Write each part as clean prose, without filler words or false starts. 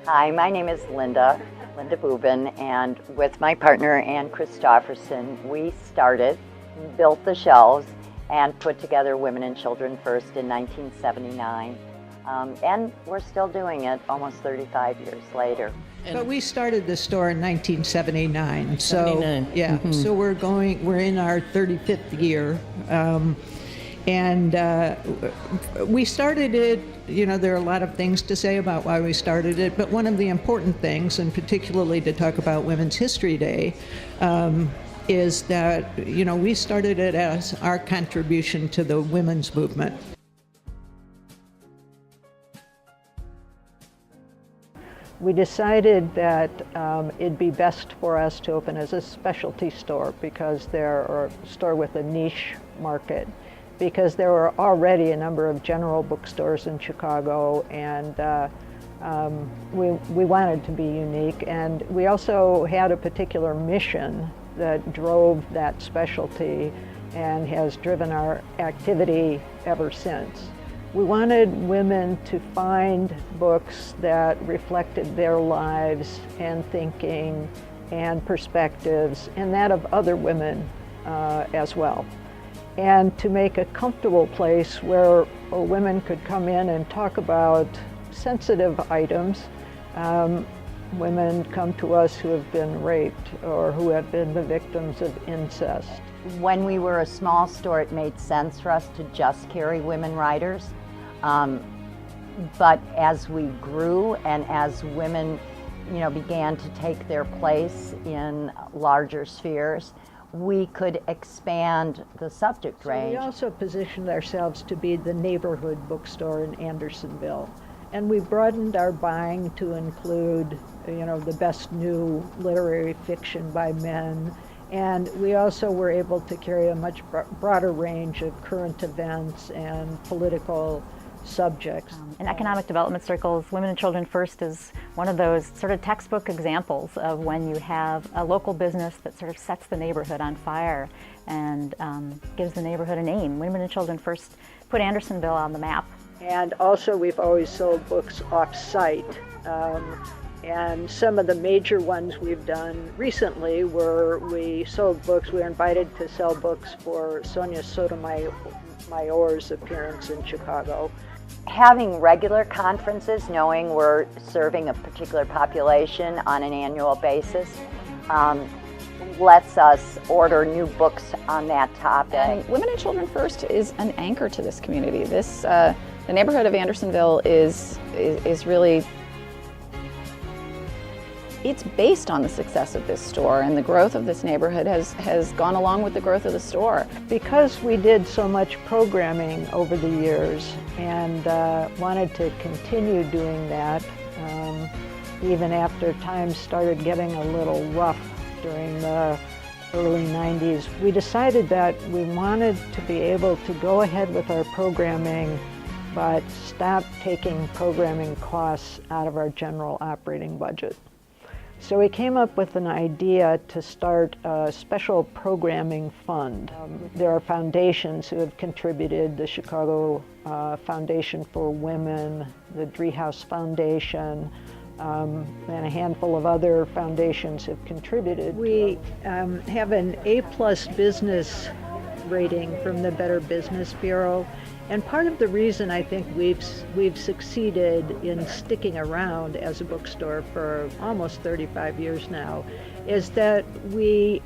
Hi, my name is Linda Boobin, and with my partner Ann Christofferson, we built the shelves, and put together Women and Children First in 1979. And we're still doing it almost 35 years later. But we started the store in 1979, so 79. yeah, so we're in our 35th year. We started it, there are a lot of things to say about why we started it, but one of the important things, and particularly to talk about Women's History Day, is that, we started it as our contribution to the women's movement. We decided that it'd be best for us to open as a specialty store or a store with a niche market, because there were already a number of general bookstores in Chicago, and we wanted to be unique. And we also had a particular mission that drove that specialty and has driven our activity ever since. We wanted women to find books that reflected their lives and thinking and perspectives, and that of other women as well. And to make a comfortable place where women could come in and talk about sensitive items. Women come to us who have been raped or who have been the victims of incest. When we were a small store, it made sense for us to just carry women writers. But as we grew and as women, began to take their place in larger spheres, we could expand the subject range. We also positioned ourselves to be the neighborhood bookstore in Andersonville. And we broadened our buying to include, the best new literary fiction by men. And we also were able to carry a much broader range of current events and political subjects. In economic development circles, Women and Children First is one of those sort of textbook examples of when you have a local business that sort of sets the neighborhood on fire and gives the neighborhood a name. Women and Children First put Andersonville on the map. And also we've always sold books off-site. And some of the major ones we've done recently were we were invited to sell books for Sonia Sotomayor's appearance in Chicago. Having regular conferences, knowing we're serving a particular population on an annual basis, lets us order new books on that topic. And Women and Children First is an anchor to this community. The neighborhood of Andersonville is really, it's based on the success of this store, and the growth of this neighborhood has gone along with the growth of the store. Because we did so much programming over the years and wanted to continue doing that, even after times started getting a little rough during the early 90s, we decided that we wanted to be able to go ahead with our programming but stop taking programming costs out of our general operating budget. So we came up with an idea to start a special programming fund. There are foundations who have contributed, the Chicago Foundation for Women, the Driehaus Foundation, and a handful of other foundations have contributed. We have an A+ business rating from the Better Business Bureau. And part of the reason I think we've succeeded in sticking around as a bookstore for almost 35 years now is that we've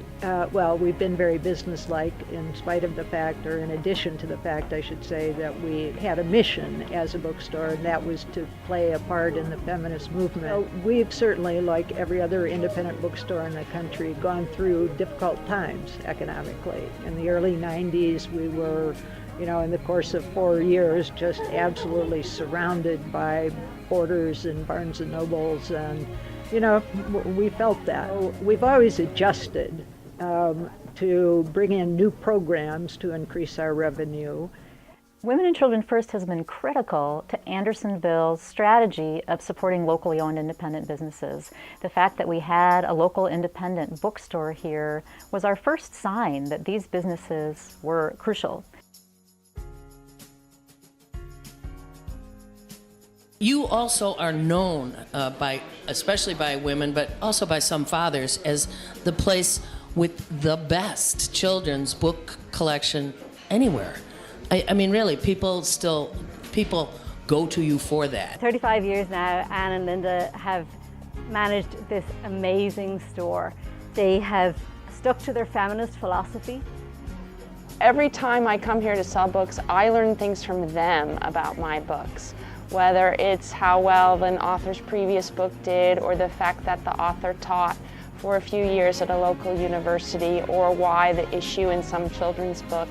been very businesslike in spite of the fact, or in addition to the fact, I should say, that we had a mission as a bookstore, and that was to play a part in the feminist movement. So we've certainly, like every other independent bookstore in the country, gone through difficult times economically. In the early 90s, we were in the course of 4 years, just absolutely surrounded by Borders and Barnes and Nobles, and we felt that. We've always adjusted to bring in new programs to increase our revenue. Women and Children First has been critical to Andersonville's strategy of supporting locally owned independent businesses. The fact that we had a local independent bookstore here was our first sign that these businesses were crucial. You also are known especially by women, but also by some fathers, as the place with the best children's book collection anywhere. I mean, really, people go to you for that. 35 years now, Anne and Linda have managed this amazing store. They have stuck to their feminist philosophy. Every time I come here to sell books, I learn things from them about my books. Whether it's how well an author's previous book did, or the fact that the author taught for a few years at a local university, or why the issue in some children's book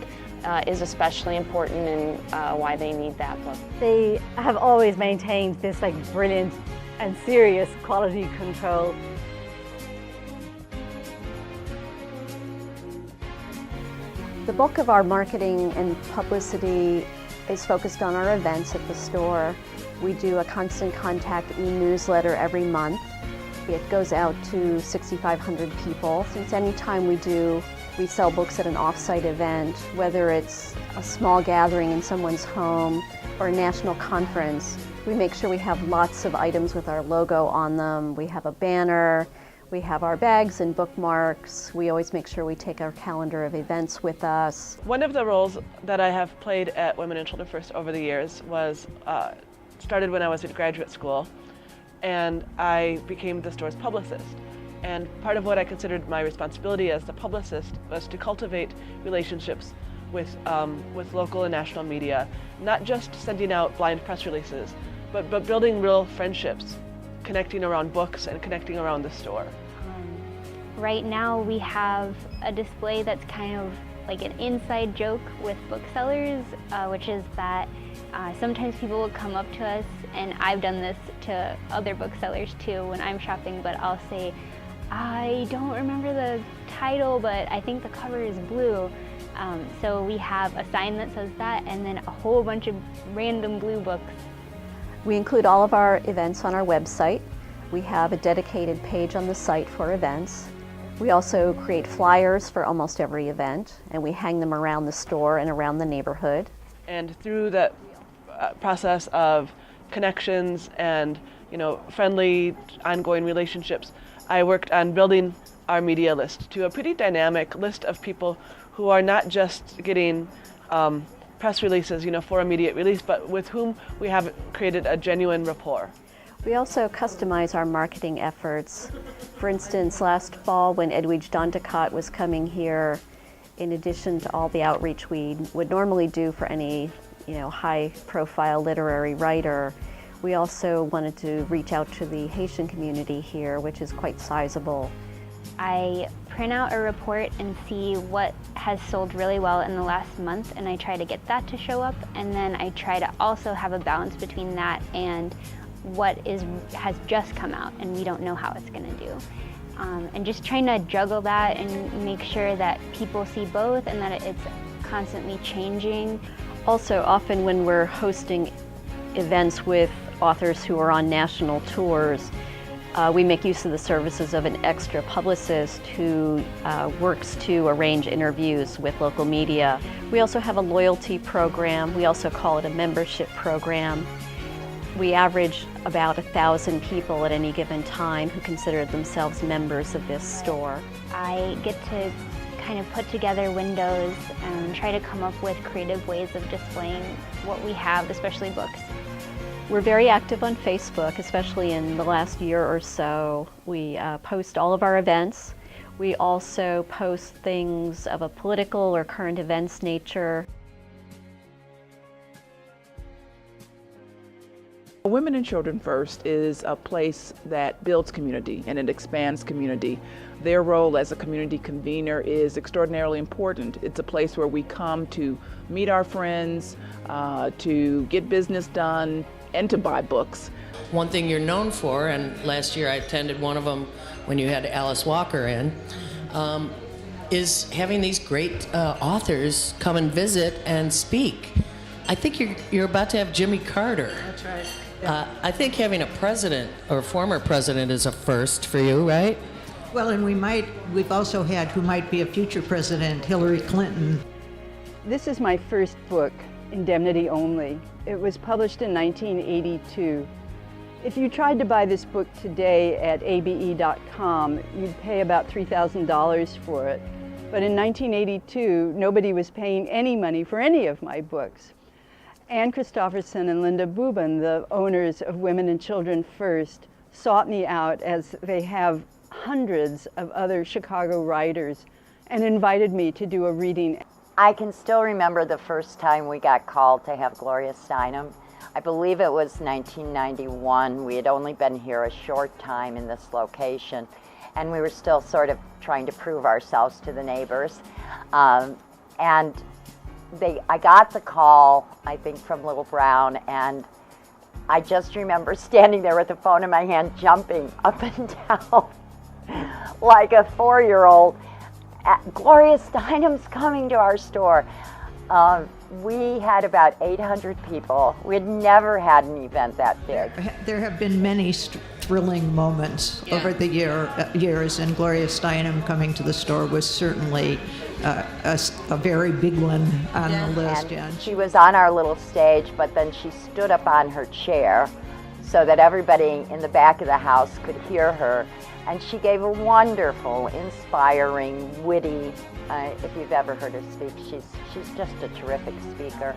is especially important and why they need that book. They have always maintained this brilliant and serious quality control. The bulk of our marketing and publicity is focused on our events at the store. We do a constant contact e-newsletter every month. It goes out to 6,500 people. Since any time we sell books at an off-site event, whether it's a small gathering in someone's home or a national conference, we make sure we have lots of items with our logo on them. We have a banner, we have our bags and bookmarks. We always make sure we take our calendar of events with us. One of the roles that I have played at Women and Children First over the years was started when I was at graduate school, and I became the store's publicist. And part of what I considered my responsibility as the publicist was to cultivate relationships with local and national media, not just sending out blind press releases, but building real friendships, connecting around books and connecting around the store. Right now we have a display that's kind of like an inside joke with booksellers, which is that sometimes people will come up to us, and I've done this to other booksellers too when I'm shopping, but I'll say, I don't remember the title, but I think the cover is blue. So we have a sign that says that, and then a whole bunch of random blue books. We include all of our events on our website. We have a dedicated page on the site for events. We also create flyers for almost every event, and we hang them around the store and around the neighborhood. And through that process of connections and friendly, ongoing relationships, I worked on building our media list to a pretty dynamic list of people who are not just getting press releases, for immediate release, but with whom we have created a genuine rapport. We also customize our marketing efforts. For instance, last fall when Edwidge Dandekot was coming here, in addition to all the outreach we would normally do for any high-profile literary writer, we also wanted to reach out to the Haitian community here, which is quite sizable. I print out a report and see what has sold really well in the last month, and I try to get that to show up, and then I try to also have a balance between that and what has just come out and we don't know how it's going to do. And just trying to juggle that and make sure that people see both and that it's constantly changing. Also, often when we're hosting events with authors who are on national tours, we make use of the services of an extra publicist who works to arrange interviews with local media. We also have a loyalty program. We also call it a membership program. We average about 1,000 people at any given time who consider themselves members of this store. I get to kind of put together windows and try to come up with creative ways of displaying what we have, especially books. We're very active on Facebook, especially in the last year or so. We post all of our events. We also post things of a political or current events nature. Women and Children First is a place that builds community and it expands community. Their role as a community convener is extraordinarily important. It's a place where we come to meet our friends, to get business done, and to buy books. One thing you're known for, and last year I attended one of them when you had Alice Walker in, is having these great authors come and visit and speak. I think you're about to have Jimmy Carter. That's right. I think having a president or former president is a first for you, right? Well, and we've also had who might be a future president, Hillary Clinton. This is my first book Indemnity Only. It was published in 1982. If you tried to buy this book today at abe.com, you'd pay about $3,000 for it. But in 1982, nobody was paying any money for any of my books. Ann Christopherson and Linda Bubin, the owners of Women and Children First, sought me out, as they have hundreds of other Chicago writers, and invited me to do a reading. I can still remember the first time we got called to have Gloria Steinem. I believe it was 1991. We had only been here a short time in this location, and we were still sort of trying to prove ourselves to the neighbors. And I got the call, I think, from Little Brown, and I just remember standing there with the phone in my hand, jumping up and down like a 4-year-old. Gloria Steinem's coming to our store. We had about 800 people. We had never had an event that big. There have been many thrilling moments over the years, and Gloria Steinem coming to the store was certainly a very big one on the list. And she was on our little stage, but then she stood up on her chair so that everybody in the back of the house could hear her. And she gave a wonderful, inspiring, witty, if you've ever heard her speak, she's just a terrific speaker.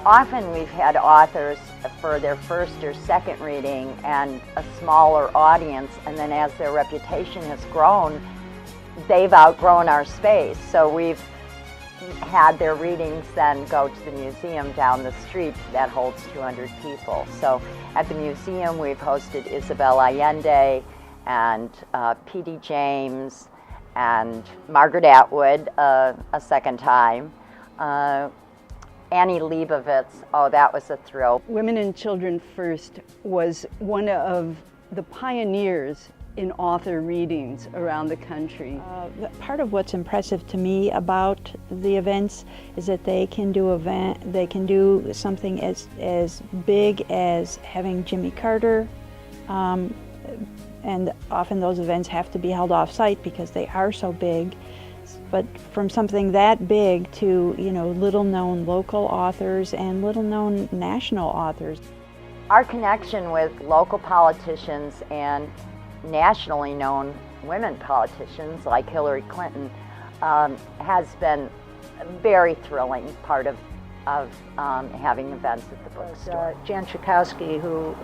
Often we've had authors for their first or second reading and a smaller audience, and then as their reputation has grown, they've outgrown our space. So we've had their readings then go to the museum down the street that holds 200 people. So at the museum we've hosted Isabel Allende and P.D. James and Margaret Atwood a second time. Annie Leibovitz, oh, that was a thrill. Women and Children First was one of the pioneers in author readings around the country. Part of what's impressive to me about the events is that they can do something as big as having Jimmy Carter, and often those events have to be held off-site because they are so big. But from something that big to, little-known local authors and little-known national authors. Our connection with local politicians and nationally known women politicians like Hillary Clinton has been a very thrilling part of having events at the bookstore. Jan Schakowsky, who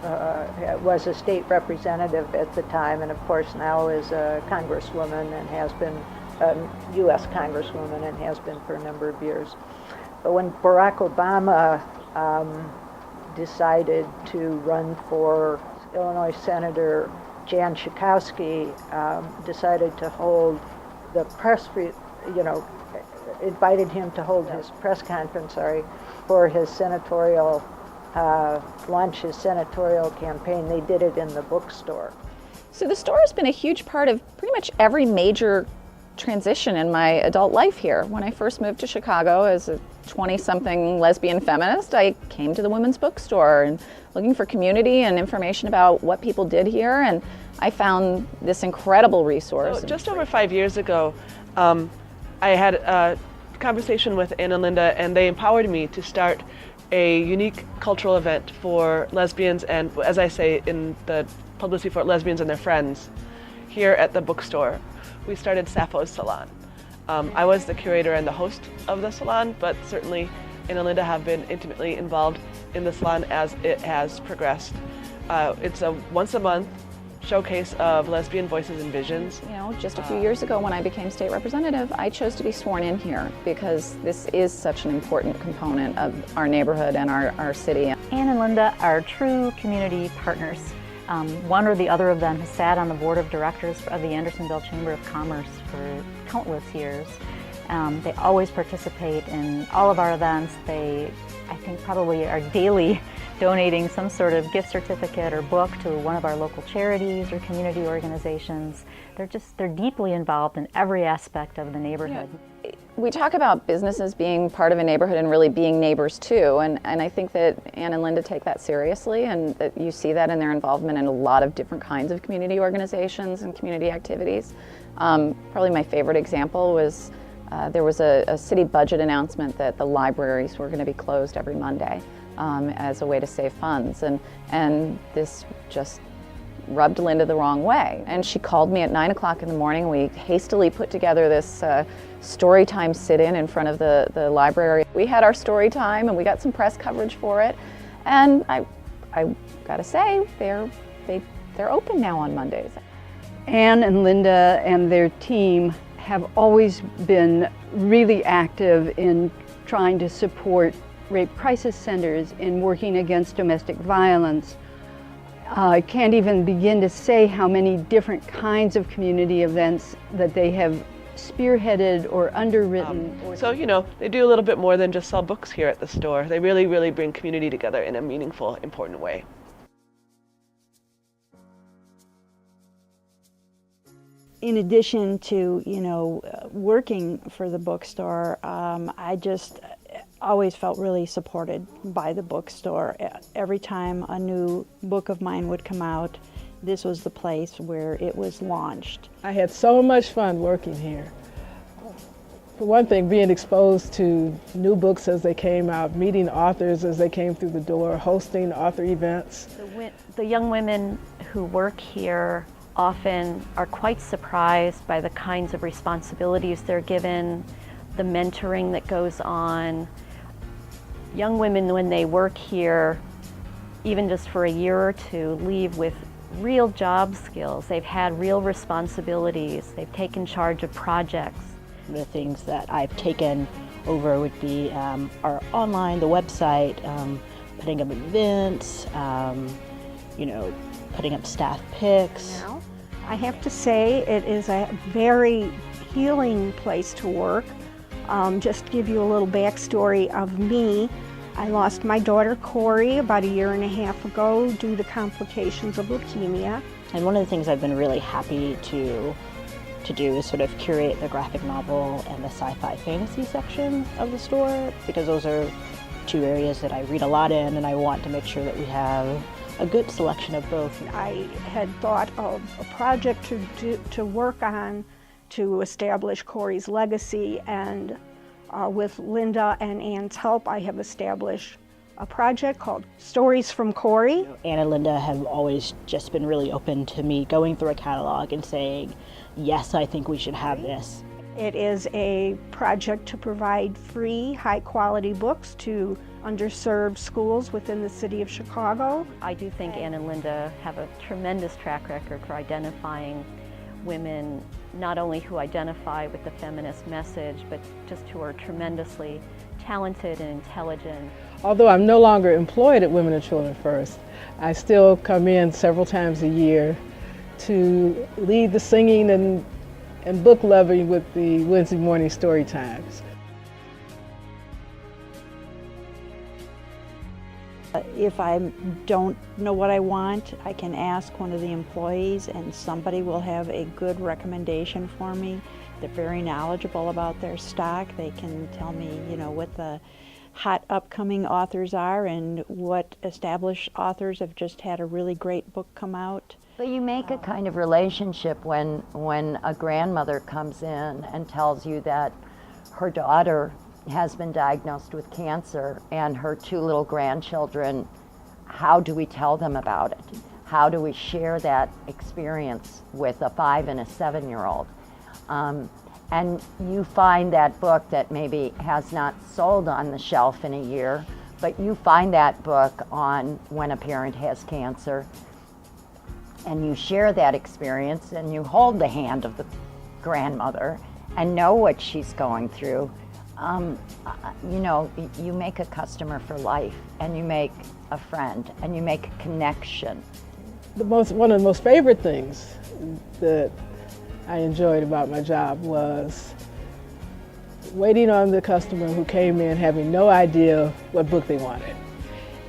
was a state representative at the time, and of course now is a congresswoman and has been a U.S. congresswoman and has been for a number of years. But when Barack Obama decided to run for Illinois Senator, Jan Schakowsky decided to hold the press, invited him to hold his press conference, for his senatorial launch his senatorial campaign. They did it in the bookstore. So the store has been a huge part of pretty much every major transition in my adult life here. When I first moved to Chicago as a 20-something lesbian feminist, I came to the women's bookstore and looking for community and information about what people did here, and I found this incredible resource. So just over 5 years ago, I had a conversation with Ann and Linda, and they empowered me to start a unique cultural event for lesbians and, as I say in the publicity for it, lesbians and their friends here at the bookstore. We started Sappho's Salon. I was the curator and the host of the salon, but certainly Ann and Linda have been intimately involved in the salon as it has progressed. It's a once-a-month showcase of lesbian voices and visions. Just a few years ago when I became state representative, I chose to be sworn in here because this is such an important component of our neighborhood and our city. Ann and Linda are true community partners. One or the other of them has sat on the board of directors of the Andersonville Chamber of Commerce for countless years. They always participate in all of our events. They, I think, probably are daily donating some sort of gift certificate or book to one of our local charities or community organizations. They're deeply involved in every aspect of the neighborhood. Yeah. We talk about businesses being part of a neighborhood and really being neighbors too, and I think that Ann and Linda take that seriously, and that you see that in their involvement in a lot of different kinds of community organizations and community activities. Probably my favorite example was there was a city budget announcement that the libraries were going to be closed every Monday as a way to save funds, and this just rubbed Linda the wrong way. And she called me at 9 o'clock in the morning. We hastily put together this story time sit-in in front of the library. We had our story time and we got some press coverage for it. And I gotta say, they're open now on Mondays. Anne and Linda and their team have always been really active in trying to support rape crisis centers in working against domestic violence. I can't even begin to say how many different kinds of community events that they have spearheaded or underwritten. So, you know, they do a little bit more than just sell books here at the store. They really, really bring community together in a meaningful, important way. In addition to, working for the bookstore, I just always felt really supported by the bookstore. Every time a new book of mine would come out, this was the place where it was launched. I had so much fun working here. For one thing, being exposed to new books as they came out, meeting authors as they came through the door, hosting author events. The young women who work here often are quite surprised by the kinds of responsibilities they're given, the mentoring that goes on. Young women, when they work here, even just for a year or two, leave with real job skills. They've had real responsibilities. They've taken charge of projects. The things that I've taken over would be our online, the website, putting up events, putting up staff picks. I have to say it is a very healing place to work. Just to give you a little backstory of me, I lost my daughter Corey about 1.5 years ago due to complications of leukemia. And one of the things I've been really happy to do is sort of curate the graphic novel and the sci-fi fantasy section of the store, because those are two areas that I read a lot in, and I want to make sure that we have a good selection of both. I had thought of a project to work on to establish Corey's legacy, and with Linda and Anne's help, I have established a project called Stories from Corey. Anne and Linda have always just been really open to me going through a catalog and saying, yes, I think we should have this. It is a project to provide free, high-quality books to underserved schools within the city of Chicago. I do think Anne and Linda have a tremendous track record for identifying women, not only who identify with the feminist message, but just who are tremendously talented and intelligent. Although I'm no longer employed at Women and Children First, I still come in several times a year to lead the singing and book loving with the Wednesday morning story times. If I don't know what I want, I can ask one of the employees and somebody will have a good recommendation for me. They're very knowledgeable about their stock. They can tell me, what the hot upcoming authors are and what established authors have just had a really great book come out. So you make a kind of relationship when a grandmother comes in and tells you that her daughter has been diagnosed with cancer and her 2 little grandchildren. How do we tell them about it? How do we share that experience with a 5 and a 7-year-old? And you find that book that maybe has not sold on the shelf in a year, but you find that book on When a Parent Has Cancer, and you share that experience and you hold the hand of the grandmother and know what she's going through. You make a customer for life, and you make a friend, and you make a connection. One of the most favorite things that I enjoyed about my job was waiting on the customer who came in having no idea what book they wanted,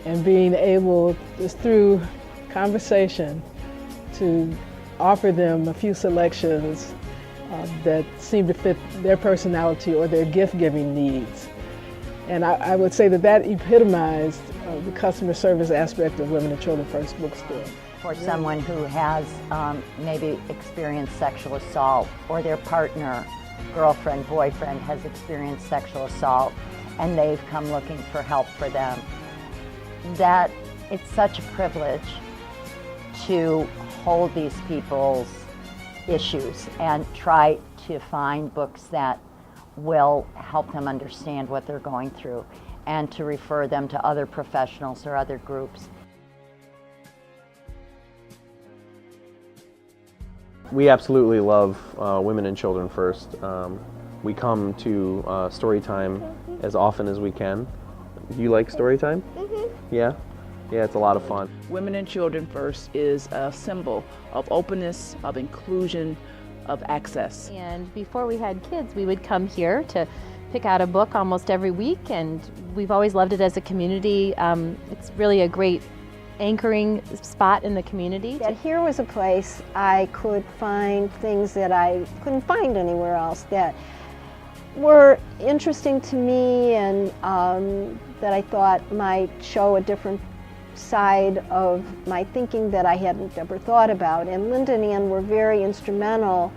and being able, just through conversation, to offer them a few selections that seem to fit their personality or their gift-giving needs. And I would say that epitomized the customer service aspect of Women and Children First Bookstore. For someone who has maybe experienced sexual assault, or their partner girlfriend, boyfriend has experienced sexual assault and they've come looking for help for them. That it's such a privilege to hold these people's issues and try to find books that will help them understand what they're going through and to refer them to other professionals or other groups. We absolutely love Women and Children First. We come to Storytime as often as we can. Do you like Storytime? Mm-hmm. Yeah? Yeah, it's a lot of fun. Women and Children First is a symbol of openness, of inclusion, of access. And before we had kids, we would come here to pick out a book almost every week, and we've always loved it as a community. It's really a great anchoring spot in the community. That here was a place I could find things that I couldn't find anywhere else that were interesting to me and that I thought might show a different side of my thinking that I hadn't ever thought about. And Linda and Ann were very instrumental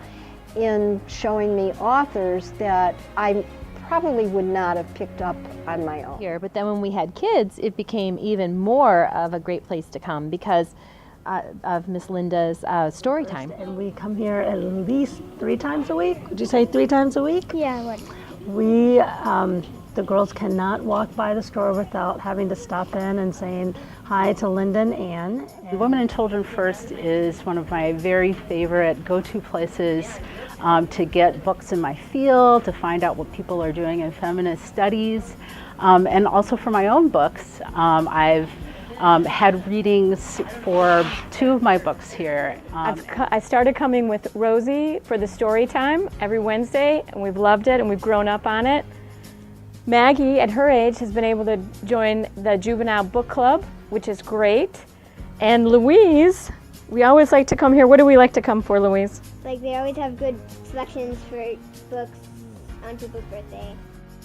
in showing me authors that I probably would not have picked up on my own. Here, but then when we had kids, it became even more of a great place to come because of Miss Linda's story time. And we come here at least 3 times a week. Would you say 3 times a week? Yeah, what? We, the girls cannot walk by the store without having to stop in and saying hi to Linda and Ann. The Women and Children First is one of my very favorite go-to places to get books in my field, to find out what people are doing in feminist studies, and also for my own books. I've had readings for 2 of my books here. I started coming with Rosie for the story time every Wednesday, and we've loved it and we've grown up on it. Maggie, at her age, has been able to join the Juvenile Book Club, which is great. And Louise, we always like to come here. What do we like to come for, Louise? Like, they always have good selections for books on people's birthday.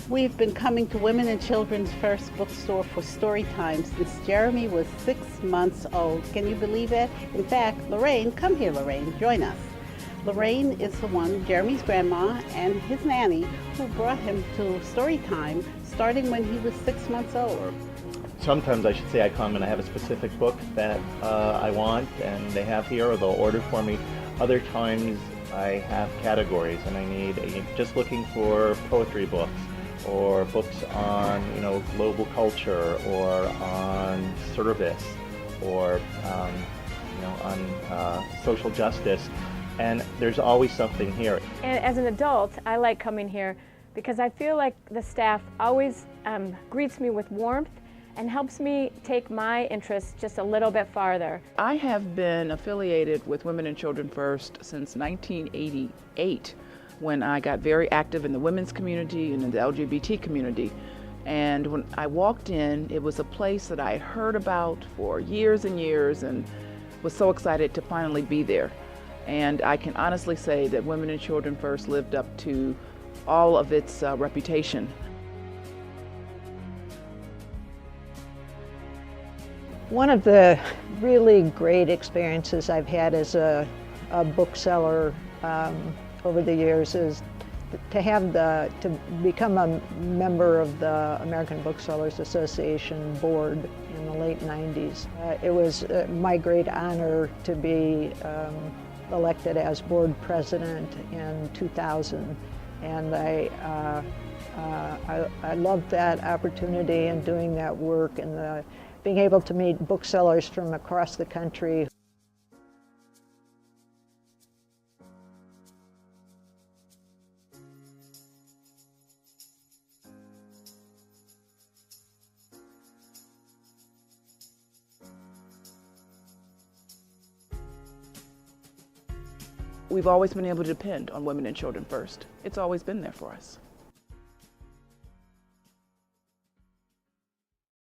We've been coming to Women and Children's First Bookstore for story time since Jeremy was 6 months old. Can you believe it? In fact, Lorraine, come here, Lorraine, join us. Lorraine is the one, Jeremy's grandma and his nanny, who brought him to story time starting when he was 6 months old. Sometimes I should say I come and I have a specific book that I want and they have here, or they'll order for me. Other times I have categories and I need just looking for poetry books or books on global culture or on service or on social justice. And there's always something here. And as an adult, I like coming here because I feel like the staff always greets me with warmth and helps me take my interests just a little bit farther. I have been affiliated with Women and Children First since 1988, when I got very active in the women's community and in the LGBT community. And when I walked in, it was a place that I had heard about for years and years and was so excited to finally be there. And I can honestly say that Women and Children First lived up to all of its reputation. One of the really great experiences I've had as a bookseller over the years is to become a member of the American Booksellers Association board in the late 90s. It was my great honor to be elected as board president in 2000, and I loved that opportunity and doing that work and being able to meet booksellers from across the country. We've always been able to depend on Women and Children First. It's always been there for us.